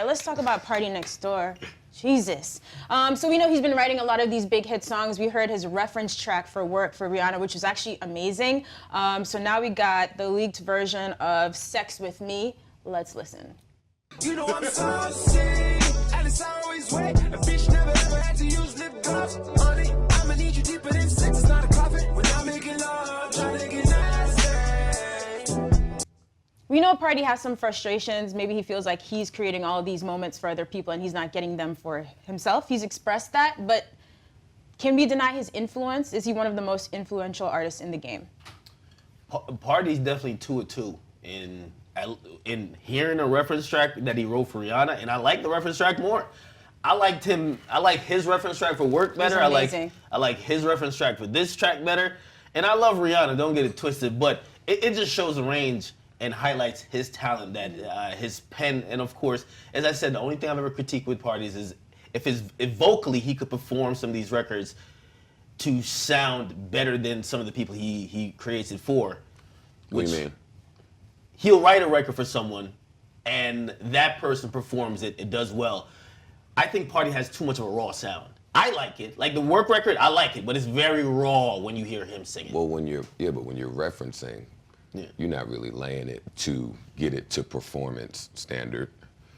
let's talk about Party Next Door. Jesus. So we know he's been writing a lot of these big hit songs. We heard his reference track for Work for Rihanna, which was actually amazing. So now we got the leaked version of Sex With Me. Let's listen. You know I'm saucy, and it's always wet. A bitch never ever had to use lip gloss. Honey, I'ma need you deeper than sex. It's not a coffin. When I'm making love, trying to get nasty. We know Party has some frustrations. Maybe he feels like he's creating all of these moments for other people and he's not getting them for himself. He's expressed that, but can we deny his influence? Is he one of the most influential artists in the game? Party's definitely 2 of 2 in hearing a reference track that he wrote for Rihanna, and I like the reference track more. I like his reference track for Work better. I like his reference track for this track better. And I love Rihanna, don't get it twisted, but it just shows the range and highlights his talent, that his pen, and of course, as I said, the only thing I've ever critiqued with Parties is if vocally he could perform some of these records to sound better than some of the people he creates it for. What do you mean? He'll write a record for someone, and that person performs it. It does well. I think Party has too much of a raw sound. I like it. Like the Work record, I like it, but it's very raw when you hear him sing it. Well, when you're referencing, you're not really laying it to get it to performance standard.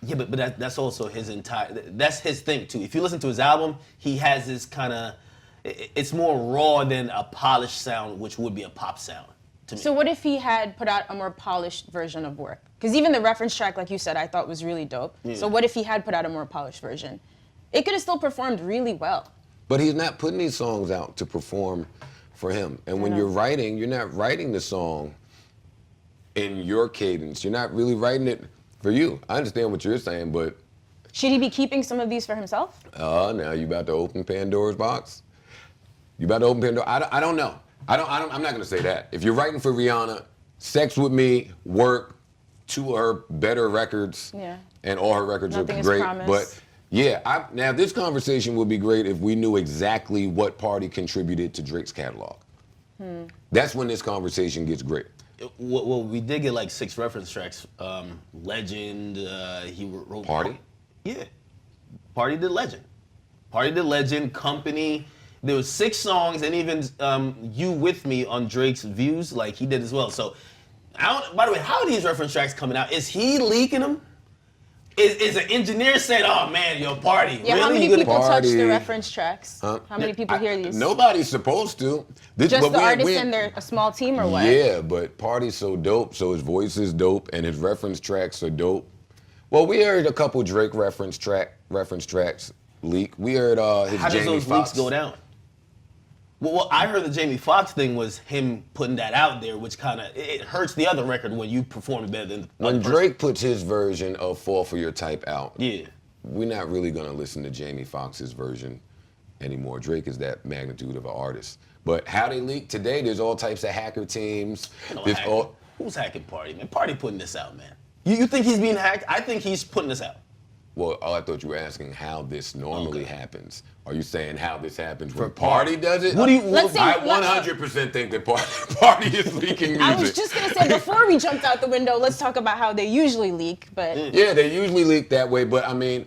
Yeah, but that's also that's his thing too. If you listen to his album, he has this kind of, it's more raw than a polished sound, which would be a pop sound to me. So what if he had put out a more polished version of Work? Because even the reference track, like you said, I thought was really dope. Yeah. So what if he had put out a more polished version? It could have still performed really well. But he's not putting these songs out to perform for him. And when you're writing, you're not writing the song in your cadence. You're not really writing it for you. I understand what you're saying, but... Should he be keeping some of these for himself? Now you about to open Pandora's box? You about to open Pandora? I don't know. I'm not gonna say that. If you're writing for Rihanna, Sex With Me, Work, 2 of her better records, and all her records are great. But yeah, now this conversation would be great if we knew exactly what Party contributed to Drake's catalog. That's when this conversation gets great. Well, we did get like 6 reference tracks. Legend, he wrote... Party? Yeah. Party did Legend. Party did Legend, Company. There was 6 songs, and even You With Me on Drake's Views, like he did as well. So, by the way, how are these reference tracks coming out? Is he leaking them? Is an engineer saying, oh man, yo, Party, yeah, really? How many people touch the reference tracks? How many people hear these? Nobody's supposed to. Just the artist and a small team, or what? Yeah, but Party's so dope, so his voice is dope, and his reference tracks are dope. Well, we heard a couple Drake reference tracks leak. We heard his How Jamie does those Foxx. leaks go down? Well, I heard the Jamie Foxx thing was him putting that out there, which kind of, it hurts the other record when you perform it better than the When other Drake puts his version of Fall For Your Type out, yeah, we're not really gonna listen to Jamie Foxx's version anymore. Drake is that magnitude of an artist. But how they leak today, there's all types of hacker teams. Who's hacking Party, man? Party putting this out, man. You think he's being hacked? I think he's putting this out. Well, I thought you were asking how this normally happens. Are you saying how this happens when Party does it? What do you? I 100% think that Party is leaking music. I was just gonna say, before we jumped out the window, let's talk about how they usually leak. But yeah, they usually leak that way. But I mean,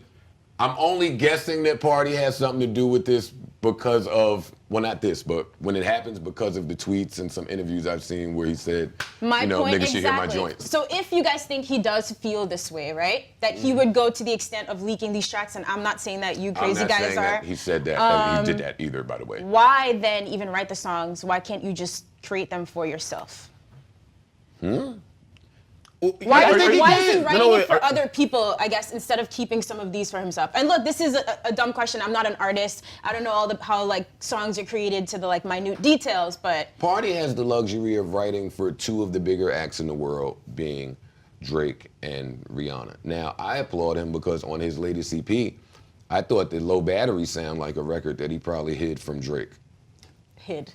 I'm only guessing that Party has something to do with this because of, well, not this, but when it happens because of the tweets and some interviews I've seen where he said, niggas should hear my joints. So if you guys think he does feel this way, right? That he would go to the extent of leaking these tracks, and I'm not saying that you crazy guys are. That he said that. He did that either, by the way. Why then even write the songs? Why can't you just create them for yourself? Why is he writing it for other people, I guess, instead of keeping some of these for himself? And look, this is a dumb question. I'm not an artist. I don't know how like songs are created to the like minute details, but Party has the luxury of writing for 2 of the bigger acts in the world, being Drake and Rihanna. Now, I applaud him because on his latest EP, I thought that Low Battery sounded like a record that he probably hid from Drake. Hid.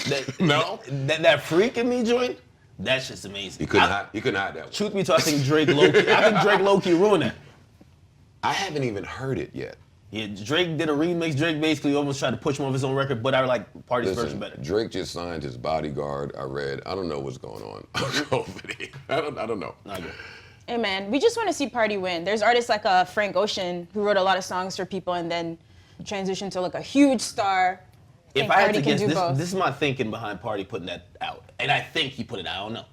That Freak in Me joint? That's just amazing. He couldn't hide that one. Truth be told, I think Drake low-key ruined that. I haven't even heard it yet. Yeah, Drake did a remix. Drake basically almost tried to push him off his own record, but I like Party's version better. Drake just signed his bodyguard, I read. I don't know what's going on over there. I don't know. Hey man, we just want to see Party win. There's artists like Frank Ocean who wrote a lot of songs for people and then transitioned to like a huge star. If I had Party to can guess, do both. this is my thinking behind Party putting that out. And I think he put it out, I don't know.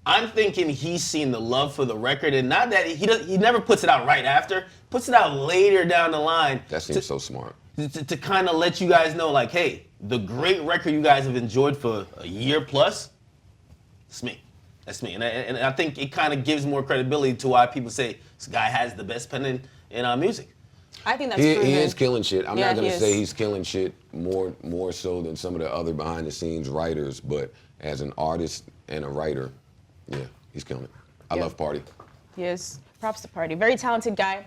I'm thinking he's seen the love for the record, and not that he never puts it out right after, puts it out later down the line. That seems so smart. To kind of let you guys know, like, hey, the great record you guys have enjoyed for a year plus, it's me. That's me. And I think it kind of gives more credibility to why people say this guy has the best pen in music. I think that's He proven. is killing shit. I'm Yeah, not gonna he say is. he's killing shit more so than some of the other behind the scenes writers, but as an artist and a writer, yeah, he's killing it. I Yeah. love Party. He is. Props to Party. Very talented guy.